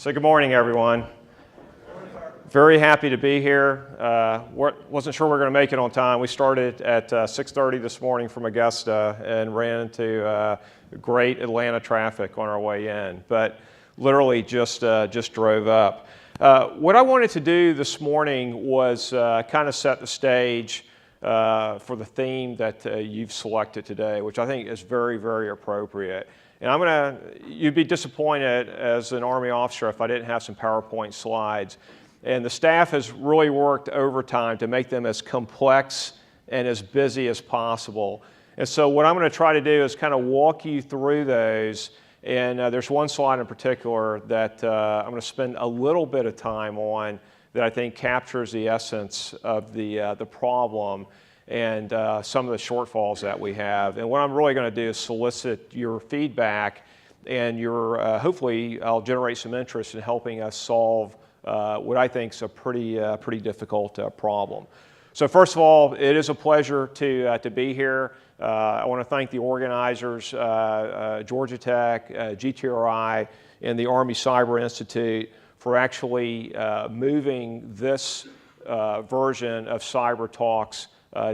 So good morning, everyone. Very happy to be here. Wasn't sure we were going to make it on time. We started at 6:30 this morning from Augusta and ran into great Atlanta traffic on our way in, but literally just drove up. What I wanted to do this morning was kind of set the stage for the theme that you've selected today, which I think is very, very appropriate. And you'd be disappointed as an Army officer if I didn't have some PowerPoint slides. And the staff has really worked overtime to make them as complex and as busy as possible. And so what I'm going to try to do is kind of walk you through those. And there's one slide in particular that I'm going to spend a little bit of time on that I think captures the essence of the problem and some of the shortfalls that we have. And what I'm really going to do is solicit your feedback, and hopefully I'll generate some interest in helping us solve what I think is a pretty difficult problem. So first of all, it is a pleasure to be here. I want to thank the organizers, Georgia Tech, GTRI, and the Army Cyber Institute for actually moving this version of Cyber Talks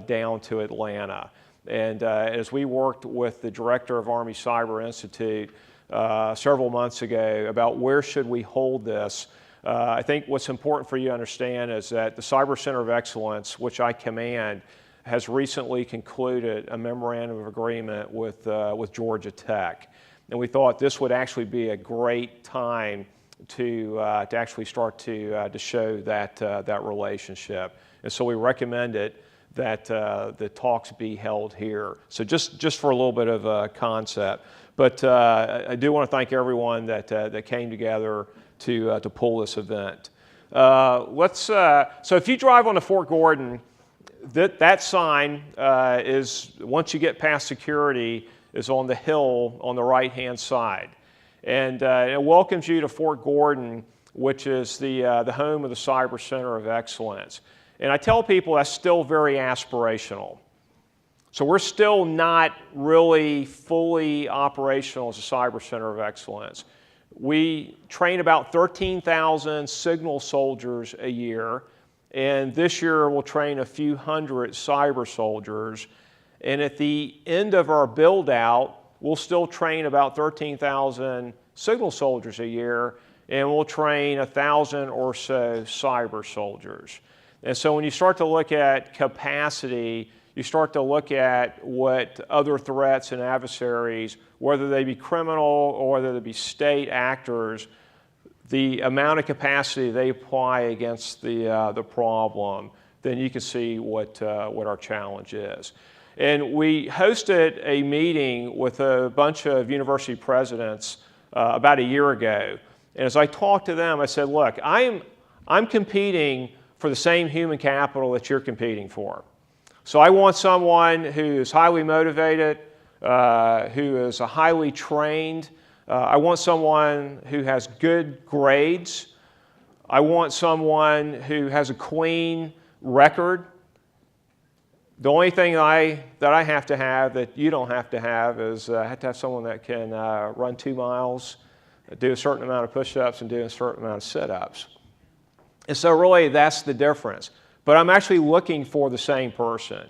down to Atlanta. And as we worked with the director of Army Cyber Institute several months ago about where should we hold this, I think what's important for you to understand is that the Cyber Center of Excellence, which I command, has recently concluded a memorandum of agreement with Georgia Tech. And we thought this would actually be a great time to actually start to show that relationship. And so we recommended that the talks be held here. So just for a little bit of a concept. But I do want to thank everyone that came together to pull this event. So if you drive on to Fort Gordon, that sign is, once you get past security, is on the hill on the right-hand side. And it welcomes you to Fort Gordon, which is the home of the Cyber Center of Excellence. And I tell people that's still very aspirational. So we're still not really fully operational as a Cyber Center of Excellence. We train about 13,000 signal soldiers a year, and this year we'll train a few hundred cyber soldiers. And at the end of our build-out, we'll still train about 13,000 signal soldiers a year, and we'll train 1,000 or so cyber soldiers. And so when you start to look at capacity, you start to look at what other threats and adversaries, whether they be criminal or whether they be state actors, the amount of capacity they apply against the problem, then you can see what our challenge is. And we hosted a meeting with a bunch of university presidents about a year ago. And as I talked to them, I said, look, I'm competing for the same human capital that you're competing for. So I want someone who is highly motivated, who is highly trained. I want someone who has good grades. I want someone who has a clean record. The only thing that I have to have that you don't have to have is I have to have someone that can run 2 miles, do a certain amount of push-ups, and do a certain amount of sit-ups. And so really that's the difference. But I'm actually looking for the same person.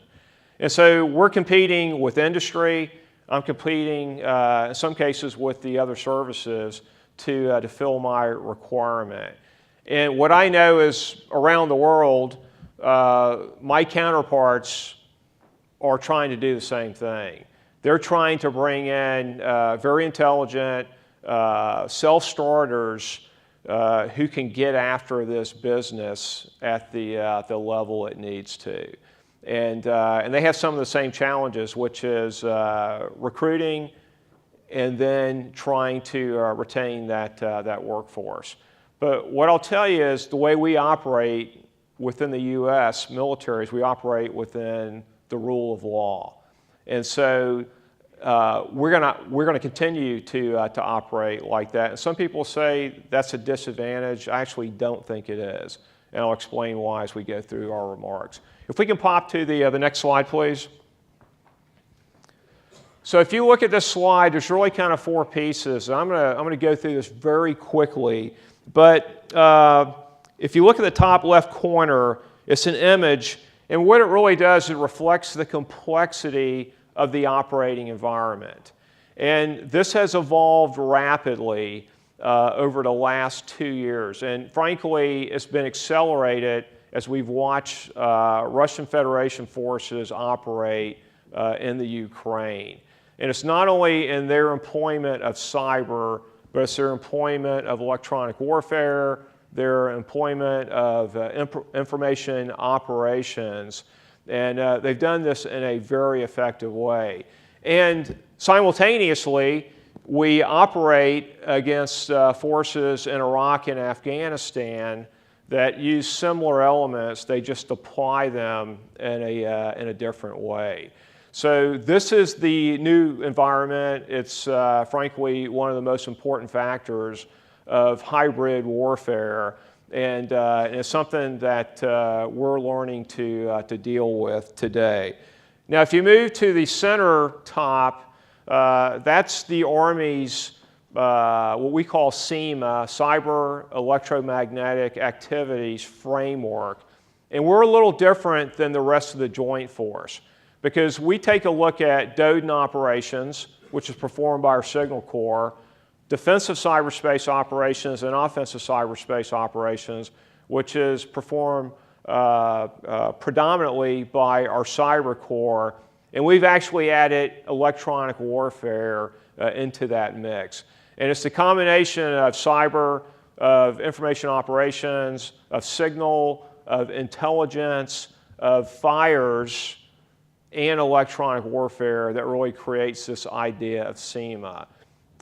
And so we're competing with industry. I'm competing in some cases with the other services to fill my requirement. And what I know is around the world, my counterparts are trying to do the same thing. They're trying to bring in very intelligent self-starters who can get after this business at the level it needs to. And they have some of the same challenges, which is recruiting and then trying to retain that workforce. But what I'll tell you is the way we operate within the U.S. militaries, we operate within the rule of law. And so we're gonna continue to operate like that. And some people say that's a disadvantage. I actually don't think it is. And I'll explain why as we go through our remarks. If we can pop to the next slide, please. So if you look at this slide, there's really kind of 4 pieces. And I'm gonna go through this very quickly. But if you look at the top left corner, it's an image, and what it really does, it reflects the complexity of the operating environment. And this has evolved rapidly over the last 2 years. And frankly, it's been accelerated as we've watched Russian Federation forces operate in the Ukraine. And it's not only in their employment of cyber, but it's their employment of electronic warfare, their employment of information operations. And they've done this in a very effective way. And simultaneously, we operate against forces in Iraq and Afghanistan that use similar elements. They just apply them in a different way. So this is the new environment. It's frankly one of the most important factors of hybrid warfare, and it's something that we're learning to deal with today. Now, if you move to the center top, that's the Army's what we call CEMA, Cyber Electromagnetic Activities Framework. And we're a little different than the rest of the Joint Force because we take a look at DODN operations, which is performed by our Signal Corps, defensive cyberspace operations, and offensive cyberspace operations, which is performed predominantly by our Cyber Corps. And we've actually added electronic warfare into that mix. And it's the combination of cyber, of information operations, of signal, of intelligence, of fires, and electronic warfare that really creates this idea of CEMA.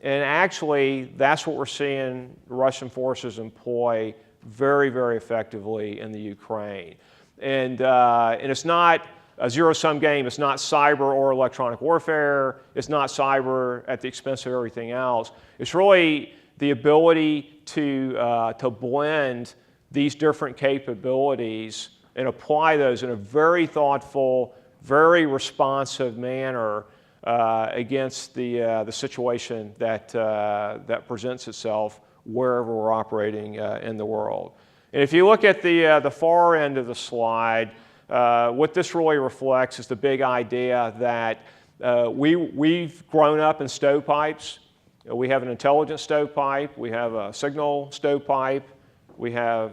And actually, that's what we're seeing Russian forces employ very, very effectively in the Ukraine. And it's not a zero-sum game. It's not cyber or electronic warfare. It's not cyber at the expense of everything else. It's really the ability to blend these different capabilities and apply those in a very thoughtful, very responsive manner against the situation that presents itself wherever we're operating in the world. And if you look at the far end of the slide, what this really reflects is the big idea that we've grown up in stovepipes. We have an intelligence stovepipe, we have a signal stovepipe, we have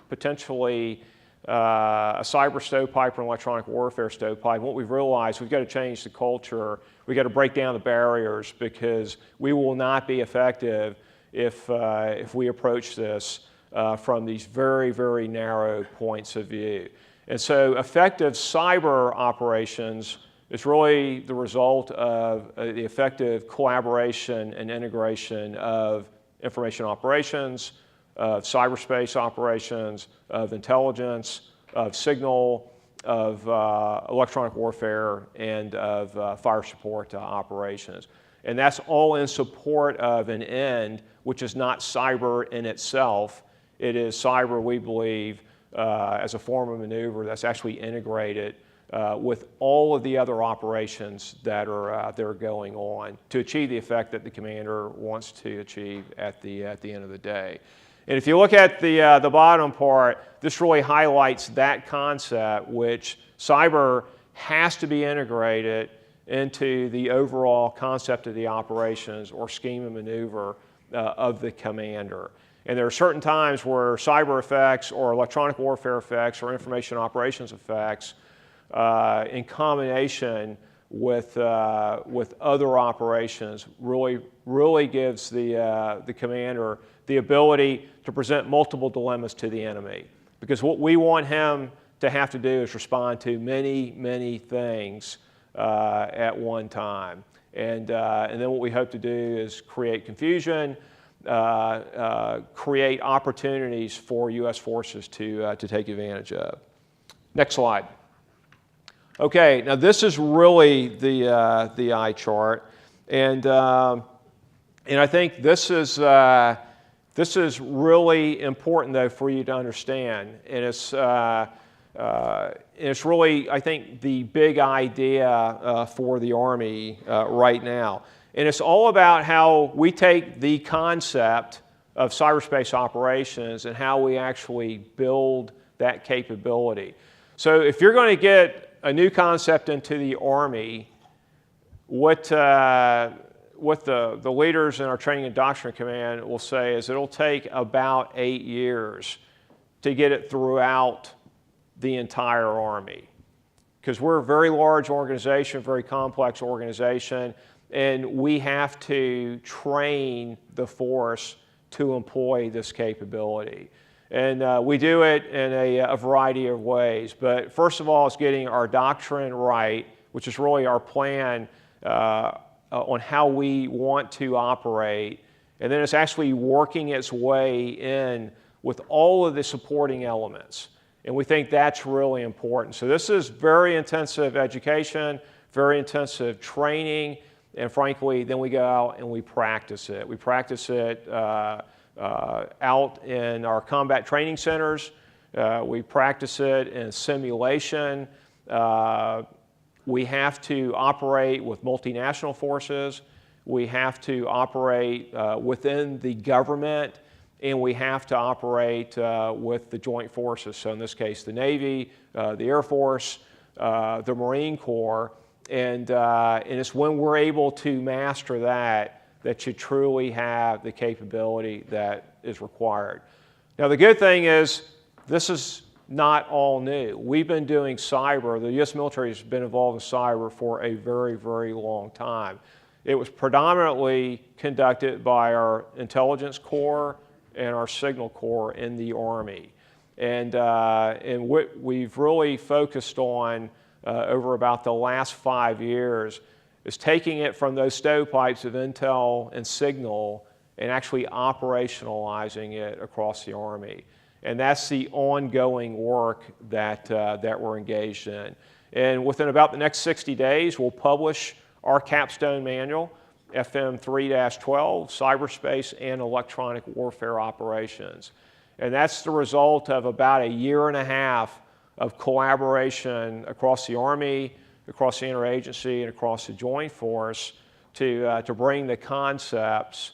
potentially a cyber stovepipe or an electronic warfare stovepipe. And what we've realized, we've got to change the culture. We've got to break down the barriers because we will not be effective if we approach this from these very, very narrow points of view. And so effective cyber operations is really the result of the effective collaboration and integration of information operations, of cyberspace operations, of intelligence, of signal, of electronic warfare, and of fire support operations. And that's all in support of an end, which is not cyber in itself. It is cyber, we believe, as a form of maneuver that's actually integrated with all of the other operations that are going on to achieve the effect that the commander wants to achieve at the end of the day. And if you look at the bottom part, this really highlights that concept, which cyber has to be integrated into the overall concept of the operations or scheme of maneuver of the commander. And there are certain times where cyber effects or electronic warfare effects or information operations effects in combination with other operations really gives the commander the ability to present multiple dilemmas to the enemy. Because what we want him to have to do is respond to many, many things at one time. And then what we hope to do is create confusion, create opportunities for U.S. forces to take advantage of. Next slide. Okay, now this is really the eye chart, and I think this is really important though for you to understand, and it's really, I think, the big idea for the Army right now. And it's all about how we take the concept of cyberspace operations and how we actually build that capability. So if you're going to get a new concept into the Army, what the leaders in our Training and Doctrine Command will say is it'll take about 8 years to get it throughout the entire Army. Because we're a very large organization, very complex organization, and we have to train the force to employ this capability. And we do it in a variety of ways. But first of all, it's getting our doctrine right, which is really our plan on how we want to operate. And then it's actually working its way in with all of the supporting elements. And we think that's really important. So this is very intensive education, very intensive training, and frankly, then we go out and we practice it. We practice it out in our combat training centers. We practice it in simulation. We have to operate with multinational forces. We have to operate within the government, and we have to operate with the joint forces. So in this case, the Navy, the Air Force, the Marine Corps, and it's when we're able to master that you truly have the capability that is required. Now the good thing is this is not all new. We've been doing cyber, the U.S. military has been involved in cyber for a very, very long time. It was predominantly conducted by our intelligence corps and our signal corps in the Army. And what we've really focused on over about the last 5 years is taking it from those stovepipes of intel and signal and actually operationalizing it across the Army. And that's the ongoing work that we're engaged in. And within about the next 60 days, we'll publish our capstone manual, FM 3-12, Cyberspace and Electronic Warfare Operations. And that's the result of about 1.5 years of collaboration across the Army, across the interagency, and across the Joint Force to bring the concepts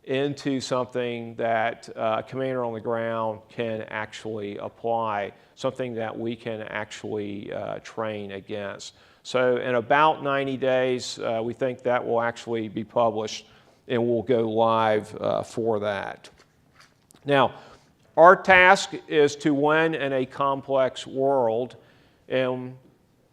into something that a commander on the ground can actually apply, something that we can actually train against. So in about 90 days, we think that will actually be published and we'll go live for that. Now, our task is to win in a complex world, and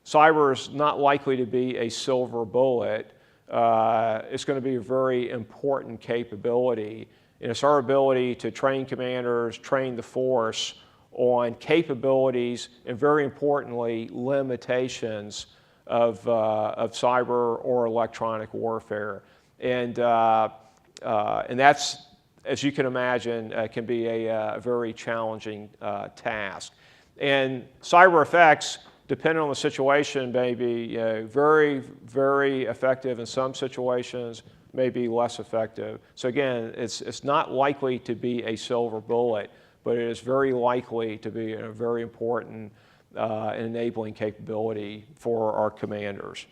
cyber is not likely to be a silver bullet. It's going to be a very important capability, and it's our ability to train commanders, train the force on capabilities, and very importantly, limitations of cyber or electronic warfare. And that's, as you can imagine, can be a very challenging task. And cyber effects, depending on the situation, may be very, very effective in some situations, may be less effective. So again, it's not likely to be a silver bullet, but it is very likely to be a very important enabling capability for our commanders.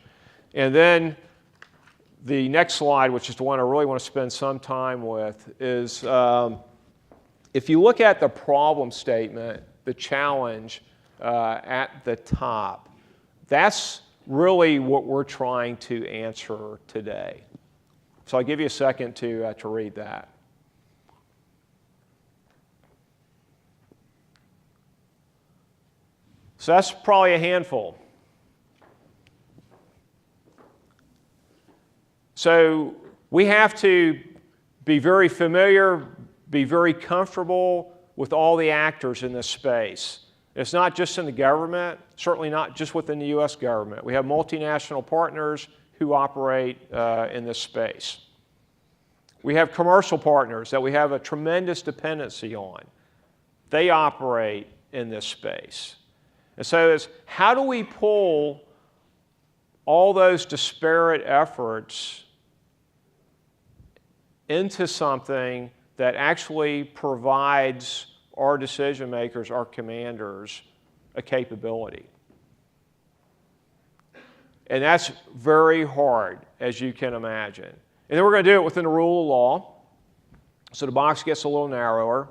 And then the next slide, which is the one I really want to spend some time with, is if you look at the problem statement, the challenge at the top, that's really what we're trying to answer today. So I'll give you a second to read that. So that's probably a handful. So we have to be very familiar, be very comfortable with all the actors in this space. It's not just in the government, certainly not just within the U.S. government. We have multinational partners who operate in this space. We have commercial partners that we have a tremendous dependency on. They operate in this space. And so it's how do we pull all those disparate efforts into something that actually provides our decision makers, our commanders, a capability. And that's very hard, as you can imagine. And then we're going to do it within the rule of law. So the box gets a little narrower,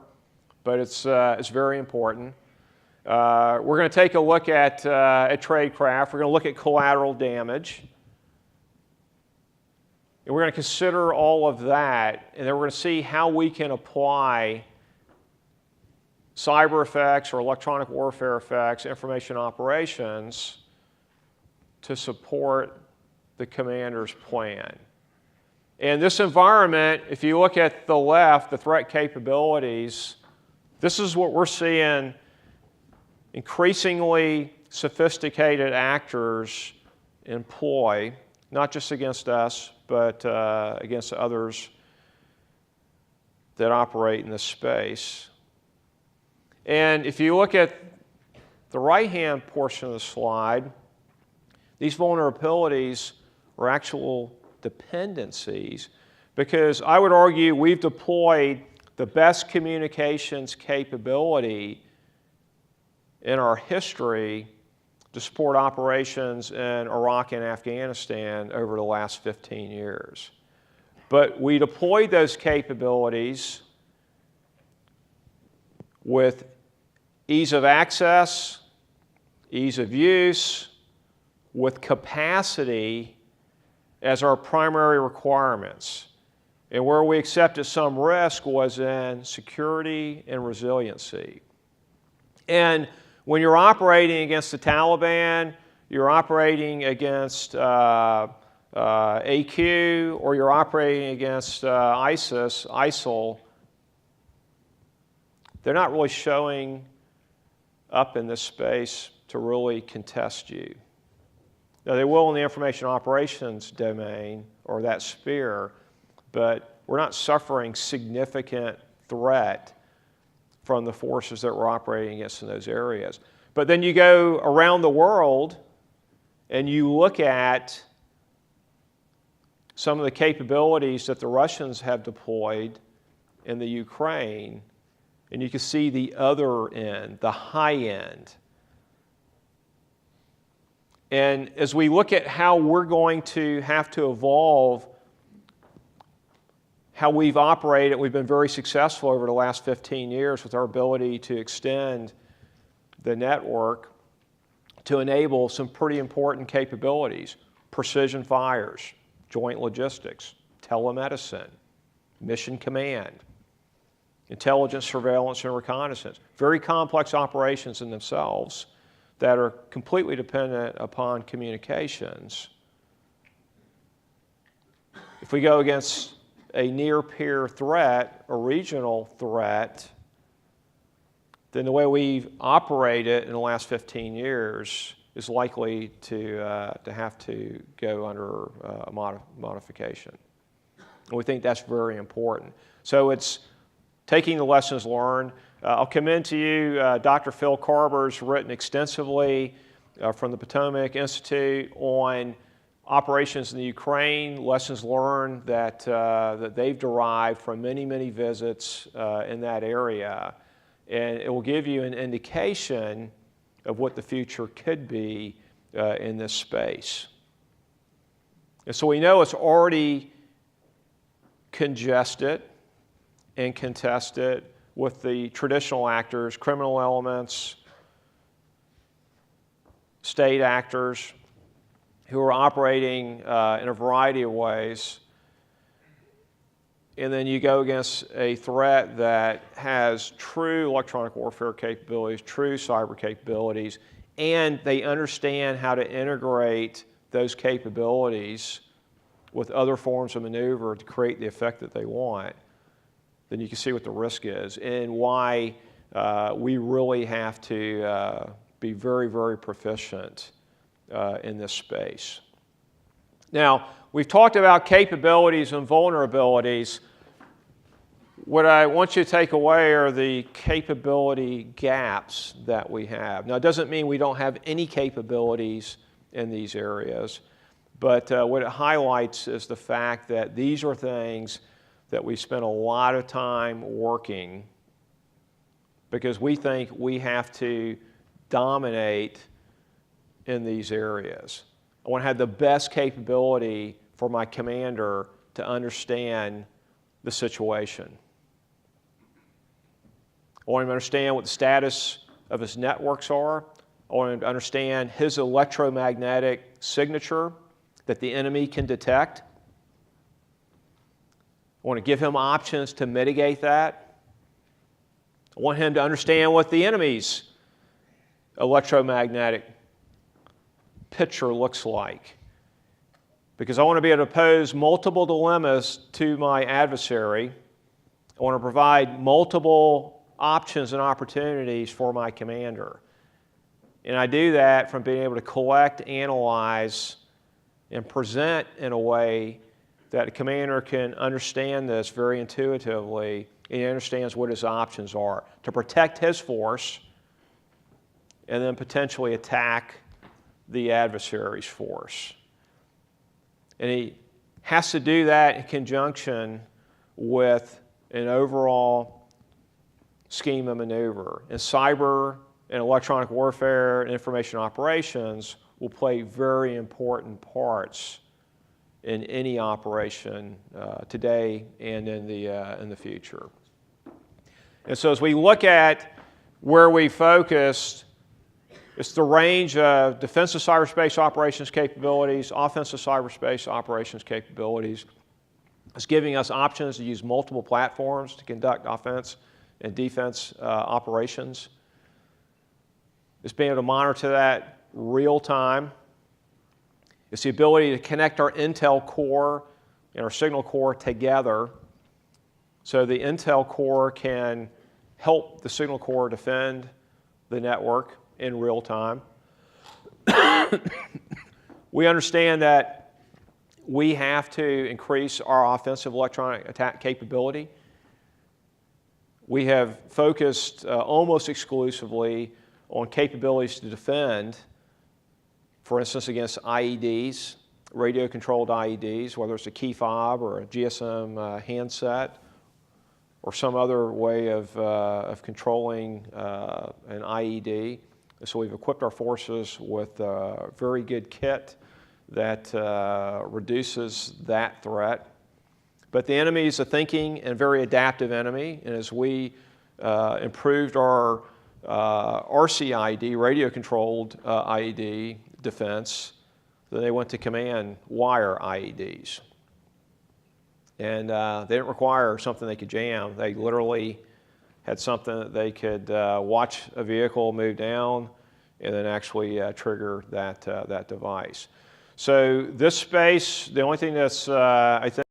but it's very important. We're going to take a look at tradecraft. We're going to look at collateral damage. And we're going to consider all of that, and then we're going to see how we can apply cyber effects or electronic warfare effects, information operations, to support the commander's plan. In this environment, if you look at the left, the threat capabilities, this is what we're seeing: increasingly sophisticated actors employ, not just against us, but against others that operate in this space. And if you look at the right-hand portion of the slide, these vulnerabilities are actual dependencies, because I would argue we've deployed the best communications capability in our history to support operations in Iraq and Afghanistan over the last 15 years. But we deployed those capabilities with ease of access, ease of use, with capacity as our primary requirements. And where we accepted some risk was in security and resiliency. And when you're operating against the Taliban, you're operating against AQ, or you're operating against ISIL, they're not really showing up in this space to really contest you. Now, they will in the information operations domain, or that sphere, but we're not suffering significant threat from the forces that we're operating against in those areas. But then you go around the world and you look at some of the capabilities that the Russians have deployed in the Ukraine, and you can see the other end, the high end. And as we look at how we're going to have to evolve how we've operated, we've been very successful over the last 15 years with our ability to extend the network to enable some pretty important capabilities: precision fires, joint logistics, telemedicine, mission command, intelligence, surveillance, and reconnaissance. Very complex operations in themselves that are completely dependent upon communications. If we go against a near-peer threat, a regional threat, then the way we've operated in the last 15 years is likely to have to go under a modification. And we think that's very important. So it's taking the lessons learned. I'll commend to you Dr. Phil Carver's written extensively from the Potomac Institute on operations in the Ukraine, lessons learned that they've derived from many, many visits in that area. And it will give you an indication of what the future could be in this space. And so we know it's already congested and contested with the traditional actors, criminal elements, state actors, who are operating in a variety of ways. And then you go against a threat that has true electronic warfare capabilities, true cyber capabilities, and they understand how to integrate those capabilities with other forms of maneuver to create the effect that they want. Then you can see what the risk is and why we really have to be very, very proficient in this space. Now, we've talked about capabilities and vulnerabilities. What I want you to take away are the capability gaps that we have. Now, it doesn't mean we don't have any capabilities in these areas, but what it highlights is the fact that these are things that we spend a lot of time working because we think we have to dominate in these areas. I want to have the best capability for my commander to understand the situation. I want him to understand what the status of his networks are. I want him to understand his electromagnetic signature that the enemy can detect. I want to give him options to mitigate that. I want him to understand what the enemy's electromagnetic picture looks like, because I want to be able to pose multiple dilemmas to my adversary. I want to provide multiple options and opportunities for my commander. And I do that from being able to collect, analyze, and present in a way that the commander can understand this very intuitively, and he understands what his options are to protect his force and then potentially attack the adversary's force. And he has to do that in conjunction with an overall scheme of maneuver. And cyber and electronic warfare and information operations will play very important parts in any operation today and in the future. And so as we look at where we focused, it's the range of defensive cyberspace operations capabilities, offensive cyberspace operations capabilities. It's giving us options to use multiple platforms to conduct offense and defense operations. It's being able to monitor that real time. It's the ability to connect our intel core and our signal core together so the intel core can help the signal core defend the network in real time. We understand that we have to increase our offensive electronic attack capability. We have focused almost exclusively on capabilities to defend, for instance, against IEDs, radio-controlled IEDs, whether it's a key fob or a GSM handset or some other way of controlling an IED. So we've equipped our forces with a very good kit that reduces that threat. But the enemy is a thinking and very adaptive enemy, and as we improved our RCID, radio-controlled IED defense, then they went to command wire IEDs. And they didn't require something they could jam. They literally had something that they could watch a vehicle move down and then actually trigger that device. So this space, the only thing that's, I think,